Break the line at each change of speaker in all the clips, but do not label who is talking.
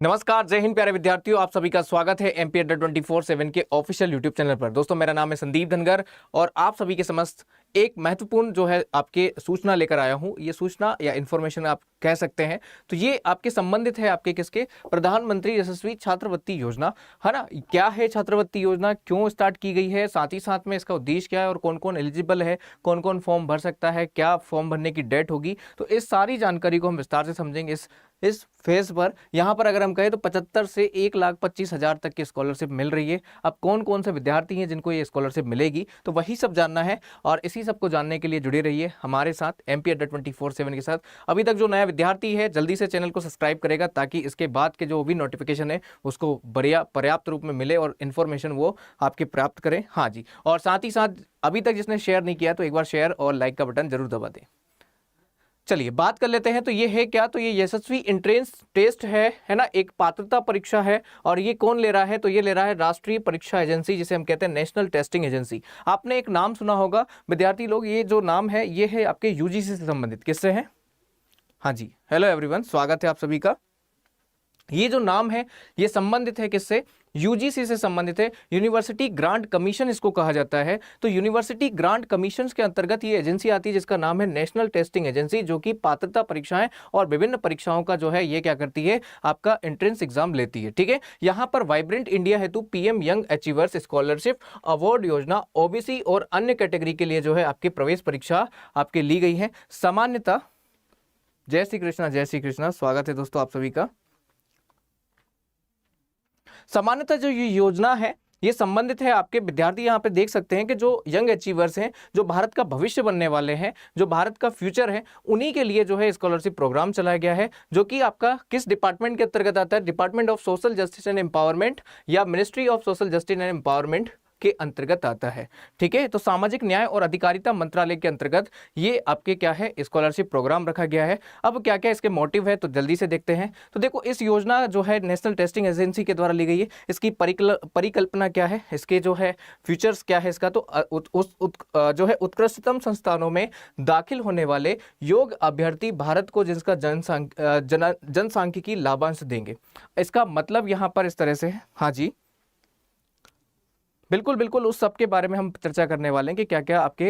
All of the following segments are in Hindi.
नमस्कार, जय हिंद प्यारे विद्यार्थियों, आप सभी का स्वागत है एमपी अड्डा 24/7 के ऑफिशियल यूट्यूब चैनल पर। दोस्तों, मेरा नाम है संदीप धनगर और आप सभी के समस्त एक महत्वपूर्ण जो है आपके सूचना लेकर आया हूं। ये सूचना या इन्फॉर्मेशन आप कह सकते हैं, तो ये आपके संबंधित है आपके किसके, प्रधानमंत्री यशस्वी छात्रवृत्ति योजना, है ना। क्या है छात्रवृत्ति योजना, क्यों स्टार्ट की गई है, साथ ही साथ में इसका उद्देश्य क्या है और कौन कौन एलिजिबल है, कौन कौन फॉर्म भर सकता है, क्या फॉर्म भरने की डेट होगी, तो इस सारी जानकारी को हम विस्तार से समझेंगे इस फेज पर। यहाँ पर अगर हम कहें तो 75 से 1,25,000 तक की स्कॉलरशिप मिल रही है। अब कौन कौन से विद्यार्थी हैं जिनको ये स्कॉलरशिप मिलेगी, तो वही सब जानना है और इसी सब को जानने के लिए जुड़े रहिए हमारे साथ एमपी अड्डा 24/7 के साथ। अभी तक जो नया विद्यार्थी है जल्दी से चैनल को सब्सक्राइब करेगा ताकि इसके बाद के जो भी नोटिफिकेशन है उसको बढ़िया पर्याप्त रूप में मिले और इन्फॉर्मेशन वो आपके प्राप्त करें। हाँ जी, और साथ ही साथ अभी तक जिसने शेयर नहीं किया तो एक बार शेयर और लाइक का बटन जरूर दबा दें। चलिए बात कर लेते हैं, तो ये है क्या, तो ये यशस्वी एंट्रेंस टेस्ट है ना, एक पात्रता परीक्षा है। और ये कौन ले रहा है, तो ये ले रहा है राष्ट्रीय परीक्षा एजेंसी, जिसे हम कहते हैं नेशनल टेस्टिंग एजेंसी। आपने एक नाम सुना होगा विद्यार्थी लोग, ये जो नाम है ये है आपके यूजीसी से संबंधित। किससे है? हाँ जी, हेलो एवरीवन, स्वागत है आप सभी का। ये जो नाम है ये संबंधित है किससे, यूजीसी से संबंधित है। यूनिवर्सिटी ग्रांट कमीशन इसको कहा जाता है। तो यूनिवर्सिटी ग्रांट कमीशन के अंतर्गत ये एजेंसी आती है जिसका नाम है नेशनल टेस्टिंग एजेंसी, जो कि पात्रता परीक्षाएं और विभिन्न परीक्षाओं का जो है ये क्या करती है, आपका एंट्रेंस एग्जाम लेती है। ठीक है, यहाँ पर वाइब्रेंट इंडिया हेतु PM young achievers scholarship award योजना ओबीसी और अन्य कैटेगरी के लिए जो है आपकी प्रवेश परीक्षा आपके ली गई है। सामान्यतः जय श्री कृष्णा, जय श्री कृष्णा, स्वागत है दोस्तों आप सभी का। सामान्यतः जो ये योजना है ये संबंधित है आपके विद्यार्थी, यहाँ पे देख सकते हैं कि जो यंग अचीवर्स हैं, जो भारत का भविष्य बनने वाले हैं, जो भारत का फ्यूचर है, उन्हीं के लिए जो है स्कॉलरशिप प्रोग्राम चलाया गया है, जो कि आपका किस डिपार्टमेंट के अंतर्गत आता है, department of social justice and empowerment या ministry of social justice and empowerment के अंतर्गत आता है। ठीक है, तो सामाजिक न्याय और अधिकारिता मंत्रालय के अंतर्गत ये आपके क्या है, स्कॉलरशिप प्रोग्राम रखा गया है। अब क्या क्या इसके मोटिव है तो जल्दी से देखते हैं। तो देखो, इस योजना जो है नेशनल टेस्टिंग एजेंसी के द्वारा ली गई है। इसकी परिकल्पना क्या है, इसके जो है फ्यूचर्स क्या है इसका, तो जो है उत्कृष्टतम संस्थानों में दाखिल होने वाले योग्य अभ्यर्थी भारत को जिसका जनसांख्यिकी लाभांश देंगे। इसका मतलब यहाँ पर इस तरह से है। हाँ जी, बिल्कुल बिल्कुल, उस सब के बारे में हम चर्चा करने वाले हैं कि क्या क्या आपके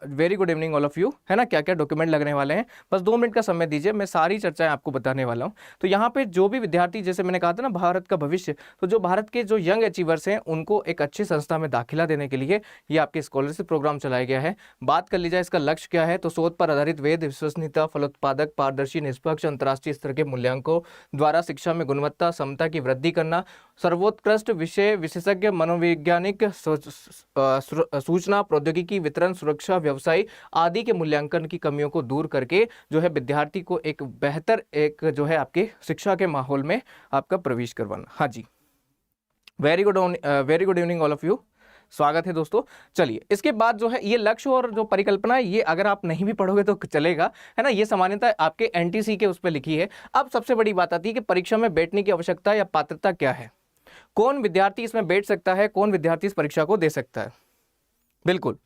very good evening all of you, है ना, क्या क्या डॉक्यूमेंट लगने वाले हैं। बस 2 मिनट का समय दीजिए, मैं सारी चर्चाएं आपको बताने वाला हूं। तो यहाँ पे जो भी विद्यार्थी, जैसे मैंने कहा था ना, भारत का भविष्य, तो जो भारत के जो यंग अचीवर्स हैं उनको एक अच्छी संस्था में दाखिला देने के लिए ये आपके स्कॉलरशिप प्रोग्राम चलाया गया है। बात कर ली जाए इसका लक्ष्य क्या है, तो शोध पर आधारित वेद, विश्वसनीयता, फलोत्पादक, पारदर्शी, निष्पक्ष, अंतर्राष्ट्रीय स्तर के मूल्यांकों द्वारा शिक्षा में गुणवत्ता समता की वृद्धि करना, सर्वोत्कृष्ट विषय विशेषज्ञ मनोवैज्ञानिक सूचना प्रौद्योगिकी वितरण सुरक्षा व्यवसाय आदि के मूल्यांकन की कमियों को दूर करके जो है विद्यार्थी को एक बेहतर एक जो है आपके शिक्षा के माहौल में आपका प्रवेश करवाना। हाँ जी, very good evening all of you, स्वागत है दोस्तों। चलिए, इसके बाद जो है ये लक्ष्य और जो परिकल्पना है ये अगर आप नहीं भी पढ़ोगे तो चलेगा, है ना, ये सामान्यतः आपके एनटीसी के उस पर लिखी है। अब सबसे बड़ी बात आती है कि परीक्षा में बैठने की आवश्यकता या पात्रता क्या है, कौन विद्यार्थी इसमें बैठ सकता है, कौन विद्यार्थी इस परीक्षा को दे सकता है। बिल्कुल,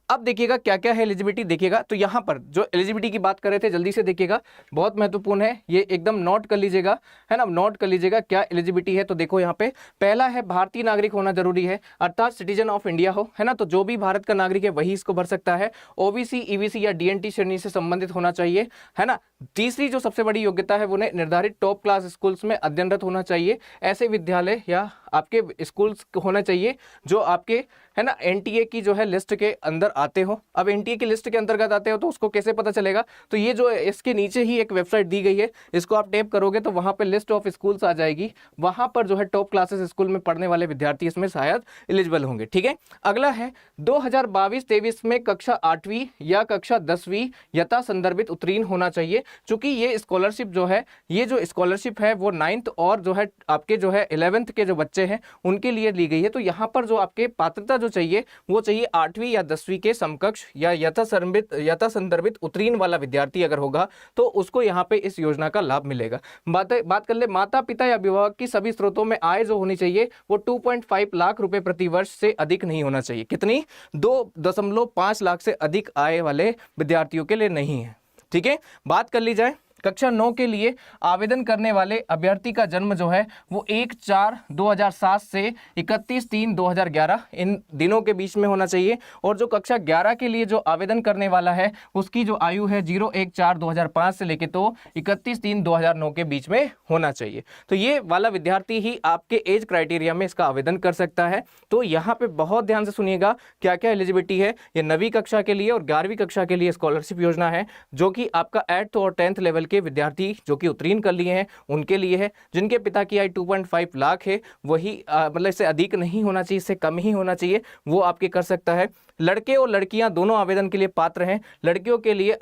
अब देखिएगा क्या क्या है एलिजिबिलिटी, देखिएगा तो यहाँ पर जो एलिजिबिलिटी की बात कर रहे थे जल्दी से देखिएगा, बहुत महत्वपूर्ण है, ये एकदम नोट कर लीजिएगा, है ना, नोट कर लीजिएगा क्या एलिजिबिलिटी है। तो देखो यहाँ पे पहला है भारतीय नागरिक होना जरूरी है, अर्थात सिटीजन ऑफ इंडिया हो, है ना, तो जो भी भारत का नागरिक है वही इसको भर सकता है। ओबीसी, ईबीसी या डीएनटी श्रेणी से संबंधित होना चाहिए, है ना। तीसरी जो सबसे बड़ी योग्यता है वो निर्धारित टॉप क्लास स्कूल्स में अध्ययनरत होना चाहिए। ऐसे विद्यालय या आपके स्कूल्स होना चाहिए जो आपके, है ना, एनटीए की जो है लिस्ट के अंदर आते हो। अब एनटीए की लिस्ट के अंतर्गत आते हो तो उसको कैसे पता चलेगा, तो ये जो इसके नीचे ही एक वेबसाइट दी गई है, इसको आप टैप करोगे तो वहां पे लिस्ट ऑफ स्कूल्स आ जाएगी, वहां पर जो है टॉप क्लासेस स्कूल में पढ़ने वाले विद्यार्थी इसमें शायद एलिजिबल होंगे। ठीक है, अगला है 2022-23 में कक्षा 8वीं या कक्षा 10वीं यथा संदर्भित उत्तीर्ण होना चाहिए। चूंकि ये स्कॉलरशिप जो है, ये जो स्कॉलरशिप है वो 9th और जो है आपके जो है 11th के जो बच्चे हैं उनके लिए ली गई है। तो यहाँ पर जो आपके पात्रता जो चाहिए वो चाहिए 8वीं या 10वीं के समकक्ष या यथा संदर्भित उत्तीर्ण वाला विद्यार्थी अगर होगा तो उसको यहाँ पे इस योजना का लाभ मिलेगा। बात कर ले माता पिता या अभिभावक की सभी स्रोतों में आय जो होनी चाहिए वो 2.5 लाख रुपए प्रति वर्ष से अधिक नहीं होना चाहिए। कितनी? 2.5 लाख से अधिक आय वाले विद्यार्थियों के लिए नहीं है। ठीक है, बात कर ली जाए कक्षा 9 के लिए आवेदन करने वाले अभ्यर्थी का जन्म जो है वो 1/4/2007 से 31/3/2011 इन दिनों के बीच में होना चाहिए। और जो कक्षा 11 के लिए जो आवेदन करने वाला है उसकी जो आयु है 0/1/4/2005 से लेके तो 31/3/2009 के बीच में होना चाहिए। तो ये वाला विद्यार्थी ही आपके एज क्राइटेरिया में इसका आवेदन कर सकता है। तो यहाँ पे बहुत ध्यान से सुनिएगा क्या क्या एलिजिबिलिटी है। ये 9वीं कक्षा के लिए और 11वीं कक्षा के लिए स्कॉलरशिप योजना है जो कि आपका 8th और 10th लेवल के विद्यार्थी जो कि उत्तीर्ण कर लिए हैं उनके लिए है। जिनके पिता की आय 2.5 लाख है वही मतलब इससे अधिक नहीं होना चाहिए, इससे कम ही होना चाहिए, वो आपके कर सकता है। लड़के और लड़कियां दोनों आवेदन के लिए पात्र हैं। लड़कियों के लिए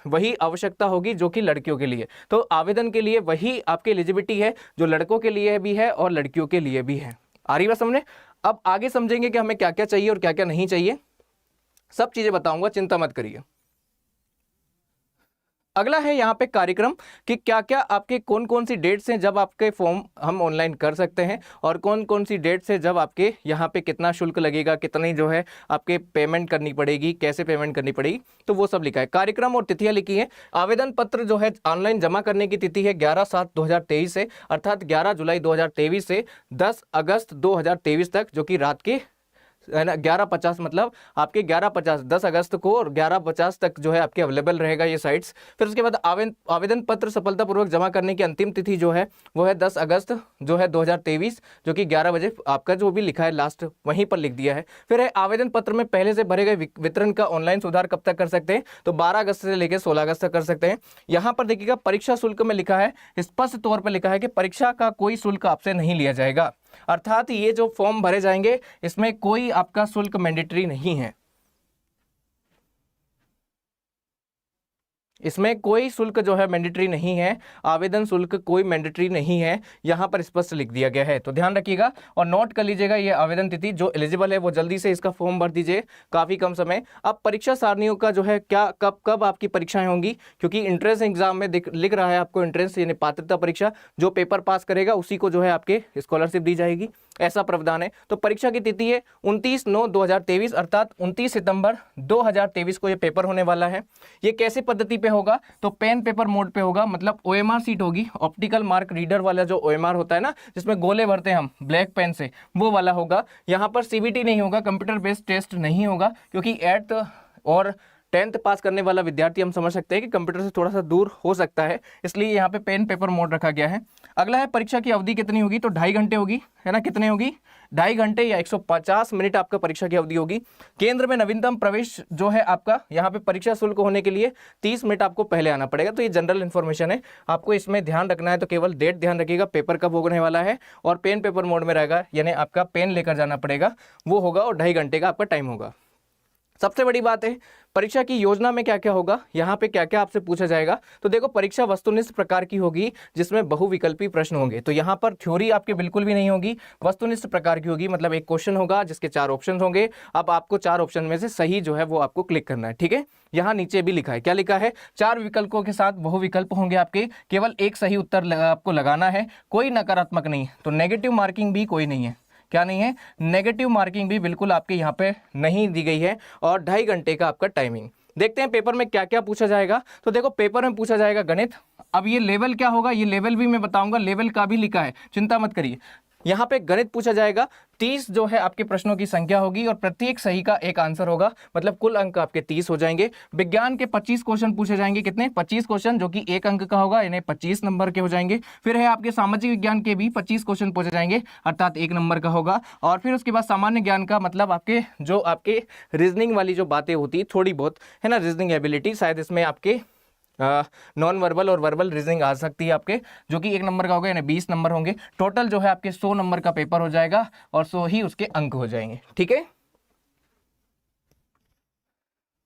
वही आवश्यकता होगी जो कि लड़कियों के लिए। तो आवेदन के लिए वही आपकी एलिजिबिलिटी है जो लड़कों के लिए भी है और लड़कियों के लिए भी है। आ रही बात समझने? अब आगे समझेंगे कि हमें क्या क्या चाहिए और क्या क्या नहीं चाहिए, सब चीजें बताऊंगा, चिंता मत करिए। अगला है यहाँ पे कार्यक्रम कि क्या क्या आपके कौन कौन सी डेट्स हैं जब आपके फॉर्म हम ऑनलाइन कर सकते हैं और कौन कौन सी डेट्स है जब आपके यहाँ पे कितना शुल्क लगेगा, कितनी जो है आपके पेमेंट करनी पड़ेगी, कैसे पेमेंट करनी पड़ेगी, तो वो सब लिखा है। कार्यक्रम और तिथियां लिखी है। आवेदन पत्र जो है ऑनलाइन जमा करने की तिथि है 11/7/2023 से अर्थात 11 जुलाई 2023 से 10 अगस्त 2023 तक, जो कि रात के है ना 11:50 मतलब आपके 11:50 10 अगस्त को और 11:50 तक जो है आपके अवेलेबल रहेगा ये साइट्स। फिर उसके बाद आवेदन पत्र सफलतापूर्वक जमा करने की अंतिम तिथि जो है वो है 10 अगस्त जो है 2023, जो कि 11 बजे आपका जो भी लिखा है लास्ट वहीं पर लिख दिया है। फिर है आवेदन पत्र में पहले से भरे गए वितरण का ऑनलाइन सुधार कब तक कर सकते हैं, तो 12 अगस्त से लेकर 16 अगस्त तक कर सकते हैं। यहाँ पर देखिएगा परीक्षा शुल्क में लिखा है, स्पष्ट तौर पर लिखा है कि परीक्षा का कोई शुल्क आपसे नहीं लिया जाएगा, अर्थात ये जो फॉर्म भरे जाएंगे इसमें कोई आपका शुल्क मैंडेटरी नहीं है, इसमें कोई शुल्क जो है मैंडेटरी नहीं है, आवेदन शुल्क कोई मैंडेटरी नहीं है, यहाँ पर स्पष्ट लिख दिया गया है। तो ध्यान रखिएगा और नोट कर लीजिएगा ये आवेदन तिथि। जो एलिजिबल है वो जल्दी से इसका फॉर्म भर दीजिए, काफ़ी कम समय। अब परीक्षा सारणियों का जो है क्या कब कब आपकी परीक्षाएं होंगी, क्योंकि इंट्रेंस एग्जाम में लिख रहा है आपको इंट्रेंस यानी पात्रता परीक्षा, जो पेपर पास करेगा उसी को जो है आपके स्कॉलरशिप दी जाएगी, ऐसा प्रावधान है। तो परीक्षा की तिथि है 29/9/2023 अर्थात 29 सितंबर 2023 को ये पेपर होने वाला है। ये कैसे पद्धति पे होगा, तो पेन पेपर मोड पे होगा, मतलब ओएमआर सीट होगी, ऑप्टिकल मार्क रीडर वाला जो ओएमआर होता है ना जिसमें गोले भरते हैं हम ब्लैक पेन से, वो वाला होगा। यहाँ पर सीबीटी नहीं होगा, कंप्यूटर बेस्ड टेस्ट नहीं होगा, क्योंकि 8th और 10th पास करने वाला विद्यार्थी हम समझ सकते हैं कि कंप्यूटर से थोड़ा सा दूर हो सकता है, इसलिए यहाँ पे पेन पेपर मोड रखा गया है। अगला है परीक्षा की अवधि कितनी होगी, तो 2.5 घंटे होगी, है ना, कितने होगी 2.5 घंटे या 150 मिनट आपका परीक्षा की अवधि होगी। केंद्र में नवीनतम प्रवेश जो है आपका, यहाँ पे परीक्षा शुल्क होने के लिए 30 मिनट आपको पहले आना पड़ेगा। तो ये जनरल इन्फॉर्मेशन है, आपको इसमें ध्यान रखना है, तो केवल डेट ध्यान रखिएगा, पेपर कब होने वाला है, और पेन पेपर मोड में रहेगा, यानी आपका पेन लेकर जाना पड़ेगा, वो होगा, और 2.5 घंटे का आपका टाइम होगा। सबसे बड़ी बात है परीक्षा की योजना में क्या क्या होगा, यहाँ पे क्या क्या आपसे पूछा जाएगा। तो देखो परीक्षा वस्तुनिष्ठ प्रकार की होगी जिसमें बहुविकल्पी प्रश्न होंगे, तो यहाँ पर थ्योरी आपके बिल्कुल भी नहीं होगी, वस्तुनिष्ठ प्रकार की होगी, मतलब एक क्वेश्चन होगा जिसके 4 ऑप्शन होंगे। अब आपको 4 ऑप्शन में से सही जो है वो आपको क्लिक करना है, ठीक है। यहाँ नीचे भी लिखा है, क्या लिखा है, 4 विकल्पों के साथ बहुविकल्प होंगे आपके, केवल एक सही उत्तर आपको लगाना है, कोई नकारात्मक नहीं, तो नेगेटिव मार्किंग भी कोई नहीं है, क्या नहीं है, नेगेटिव मार्किंग भी बिल्कुल आपके यहाँ पे नहीं दी गई है, और 2.5 घंटे का आपका टाइमिंग। देखते हैं पेपर में क्या क्या पूछा जाएगा। तो देखो पेपर में पूछा जाएगा गणित। अब ये लेवल क्या होगा, ये लेवल भी मैं बताऊंगा, लेवल का भी लिखा है, चिंता मत करिए। यहाँ पे गणित पूछा जाएगा, 30 जो है आपके प्रश्नों की संख्या होगी और प्रत्येक सही का एक आंसर होगा, मतलब कुल अंक आपके 30 हो जाएंगे। विज्ञान के 25 क्वेश्चन पूछे जाएंगे, कितने 25 क्वेश्चन, जो कि 1 अंक का होगा, यानी 25 नंबर के हो जाएंगे। फिर है आपके सामाजिक विज्ञान के भी 25 क्वेश्चन पूछे जाएंगे, अर्थात 1 नंबर का होगा। और फिर उसके बाद सामान्य ज्ञान का, मतलब आपके जो आपके रीजनिंग वाली जो बातें होती है थोड़ी बहुत, है ना, रीजनिंग एबिलिटी, शायद इसमें आपके नॉन वर्बल और वर्बल रीजनिंग आ सकती है आपके, जो कि 1 नंबर का होगा, यानी 20 नंबर होंगे। टोटल जो है आपके 100 नंबर का पेपर हो जाएगा और 100 ही उसके अंक हो जाएंगे, ठीक है।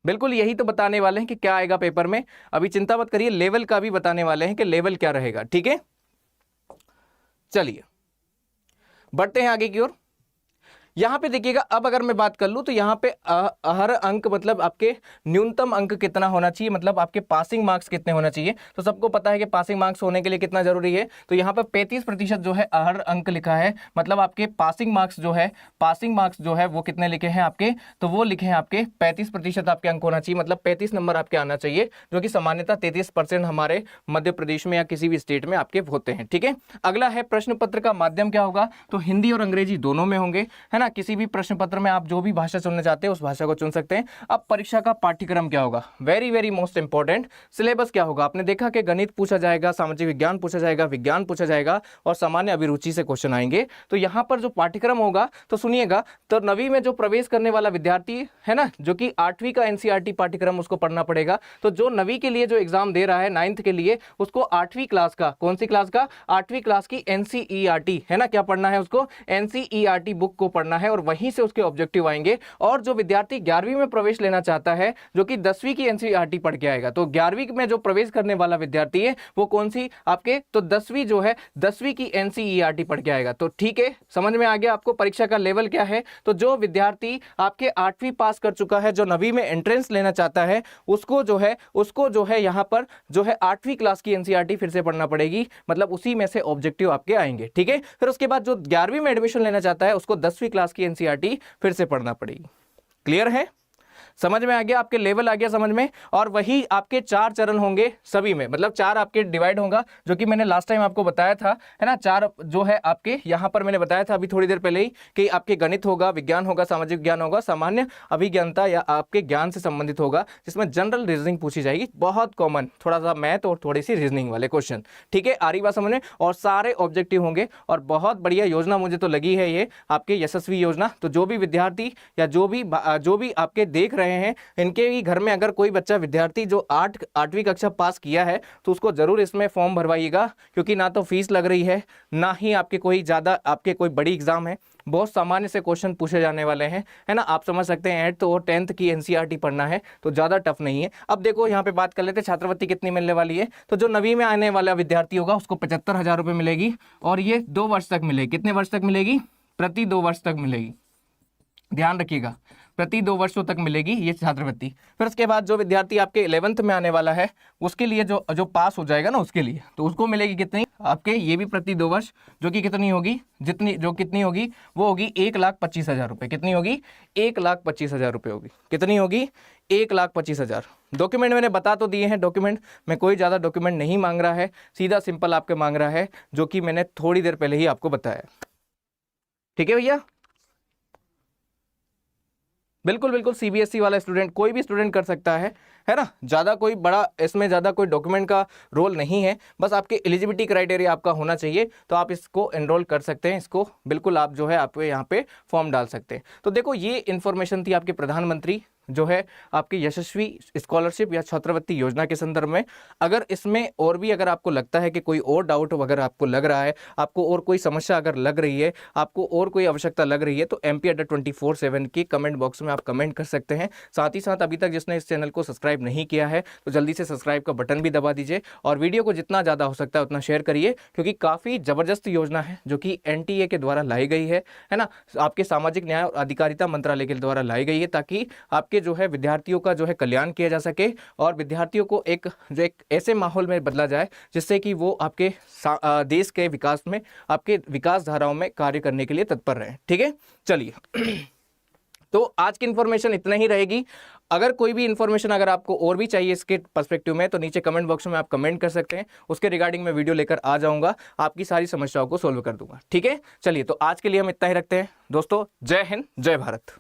बिल्कुल यही तो बताने वाले हैं कि क्या आएगा पेपर में, अभी चिंता मत करिए, लेवल का भी बताने वाले हैं कि लेवल क्या रहेगा, ठीक है। चलिए बढ़ते हैं आगे की ओर। यहाँ पे देखिएगा, अब अगर मैं बात कर लूँ तो यहाँ पे हर अंक मतलब आपके न्यूनतम अंक कितना होना चाहिए, मतलब आपके पासिंग मार्क्स कितने होना चाहिए। तो सबको पता है कि पासिंग मार्क्स होने के लिए कितना जरूरी है, तो यहाँ पे 35% जो है हर अंक लिखा है, मतलब आपके पासिंग मार्क्स जो है वो कितने लिखे हैं आपके, तो वो लिखे हैं आपके 35% आपके अंक होना चाहिए, मतलब 35 नंबर आपके आना चाहिए, जो कि सामान्यतः 33% हमारे मध्य प्रदेश में या किसी भी स्टेट में आपके होते हैं। ठीक है, अगला है प्रश्न पत्र का माध्यम क्या होगा, तो हिंदी और अंग्रेजी दोनों में होंगे, है ना। किसी भी प्रश्न पत्र में आप जो भी भाषा चुनना चाहते हैं उस भाषा को चुन सकते हैं। अब परीक्षा का पाठ्यक्रम क्या होगा, very very most important, syllabus क्या होगा। आपने देखा कि गणित पूछा जाएगा, सामाजिक विज्ञान पूछा जाएगा, विज्ञान पूछा जाएगा और सामान्य अभिरुचि से क्वेश्चन आएंगे। तो यहाँ पर जो पाठ्यक्रम होगा, तो सुनिएगा, तो 9वीं में जो प्रवेश करने वाला विद्यार्थी है ना, जो कि 8वीं का एनसीईआरटी पाठ्यक्रम उसको पढ़ना पड़ेगा। तो जो 9वीं के लिए जो एग्जाम दे रहा है 9th के लिए, उसको 8वीं क्लास का, कौन सी क्लास का, 8वीं क्लास की एनसीईआरटी, है ना, क्या पढ़ना है उसको, एनसीईआरटी बुक को पढ़ना है और वहीं से उसके ऑब्जेक्टिव आएंगे। और जो विद्यार्थी 11वीं में प्रवेश लेना चाहता है, जो कि 10वीं की एनसीईआरटी पढ़ के आएगा, तो 11वीं में जो प्रवेश करने वाला विद्यार्थी है वो कौन सी आपके, तो 10वीं जो है 10वीं की एनसीईआरटी पढ़ के आएगा। तो ठीक है, समझ में आ गया आपको परीक्षा का लेवल क्या है। तो जो विद्यार्थी आपके 8वीं पास कर चुका है, जो 9वीं में एंट्रेंस लेना चाहता है, उसको जो है यहाँ पर जो है 8वीं क्लास की एनसीईआरटी फिर से पढ़ना पड़ेगी, मतलब उसी में से ऑब्जेक्टिव आपके आएंगे। ठीक है, फिर उसके बाद जो 11वीं में एडमिशन लेना चाहता है उसको 10वीं क्लास की एनसीईआरटी फिर से पढ़ना पड़ेगी। क्लियर है, समझ में आ गया, आपके लेवल आ गया समझ में। और वही आपके 4 चरण होंगे सभी में, मतलब 4 आपके डिवाइड होगा, जो कि मैंने लास्ट टाइम आपको बताया था, है ना। 4 जो है आपके यहाँ पर मैंने बताया था अभी थोड़ी देर पहले ही, कि आपके गणित होगा, विज्ञान होगा, सामाजिक विज्ञान होगा, सामान्य अभिज्ञानता या आपके ज्ञान से संबंधित होगा, जिसमें जनरल रीजनिंग पूछी जाएगी, बहुत कॉमन, थोड़ा सा मैथ और थोड़ी सी रीजनिंग वाले क्वेश्चन। ठीक है, आ रही बात समझ में, और सारे ऑब्जेक्टिव होंगे। और बहुत बढ़िया योजना मुझे तो लगी है ये आपके यशस्वी योजना। तो जो भी विद्यार्थी या जो भी आपके देख रहे हैं, इनके भी घर में अगर कोई बच्चा विद्यार्थी जो 8वीं कक्षा पास किया है, तो उसको जरूर इसमें फॉर्म भरवाइएगा, क्योंकि ना तो फीस लग रही है, ना ही आपके कोई ज़्यादा आपके कोई बड़ी एग्जाम है, बहुत सामान्य से क्वेश्चन पूछे जाने वाले हैं, है ना। आप समझ सकते हैं 8th और 10th की एनसीईआरटी पढ़ना है तो ज़्यादा टफ नहीं है। अब देखो यहाँ पे बात कर लेते हैं छात्रवृत्ति कितनी मिलने वाली है। तो जो 9वीं में आने वाला विद्यार्थी होगा उसको 75,000 रुपये मिलेगी, और ये 2 वर्ष तक मिलेगी। कितने वर्ष तक मिलेगी, प्रति 2 वर्ष तक मिलेगी, ध्यान रखिएगा, प्रति 2 वर्षों तक मिलेगी ये छात्रवृत्ति। फिर उसके बाद जो विद्यार्थी आपके 11th में आने वाला है, उसके लिए जो पास हो जाएगा ना, उसके लिए तो उसको मिलेगी कितनी आपके, ये भी प्रति 2 वर्ष, जो कि कितनी होगी, कितनी होगी, वो होगी 1,25,000 रुपये। कितनी होगी, 1,25,000 रुपये होगी। कितनी होगी, 1,25,000। डॉक्यूमेंट मैंने बता तो दिए हैं, डॉक्यूमेंट में कोई ज़्यादा डॉक्यूमेंट नहीं मांग रहा है, सीधा सिंपल आपके मांग रहा है, जो कि मैंने थोड़ी देर पहले ही आपको बताया। ठीक है भैया, बिल्कुल बिल्कुल, सीबीएसई वाला स्टूडेंट, कोई भी स्टूडेंट कर सकता है ना। ज़्यादा कोई बड़ा इसमें ज़्यादा कोई डॉक्यूमेंट का रोल नहीं है, बस आपके एलिजिबिलिटी क्राइटेरिया आपका होना चाहिए, तो आप इसको एनरोल कर सकते हैं। इसको बिल्कुल आप जो है आप यहाँ पे फॉर्म डाल सकते हैं। तो देखो, ये इन्फॉर्मेशन थी आपके प्रधानमंत्री जो है आपकी यशस्वी स्कॉलरशिप या छात्रवृत्ति योजना के संदर्भ में। अगर इसमें और भी अगर आपको लगता है कि कोई और डाउट अगर आपको लग रहा है, आपको और कोई समस्या अगर लग रही है, आपको और कोई आवश्यकता लग रही है, तो MP@24/7 की कमेंट बॉक्स में आप कमेंट कर सकते हैं। साथ ही साथ अभी तक जिसने इस चैनल को सब्सक्राइब नहीं किया है, तो जल्दी से सब्सक्राइब का बटन भी दबा दीजिए, और वीडियो को जितना ज़्यादा हो सकता है उतना शेयर करिए, क्योंकि काफ़ी ज़बरदस्त योजना है जो कि NTA के द्वारा लाई गई है ना, आपके सामाजिक न्याय और अधिकारिता मंत्रालय के द्वारा लाई गई है, ताकि आपके जो है विद्यार्थियों का जो है कल्याण किया जा सके, और विद्यार्थियों को एक ऐसे माहौल में बदला जाए जिससे कि वो आपके देश के विकास में, आपके विकास धाराओं में कार्य करने के लिए तत्पर रहे। ठीक है, चलिए तो आज की इन्फॉर्मेशन इतना ही रहेगी। अगर कोई भी इन्फॉर्मेशन अगर आपको और भी चाहिए इसके पर्सपेक्टिव में, तो नीचे कमेंट बॉक्स में आप कमेंट कर सकते हैं, उसके रिगार्डिंग मैं वीडियो लेकर आ जाऊंगा, आपकी सारी समस्याओं को सोल्व कर दूंगा। ठीक है, चलिए तो आज के लिए हम इतना ही रखते हैं दोस्तों। जय हिंद, जय भारत।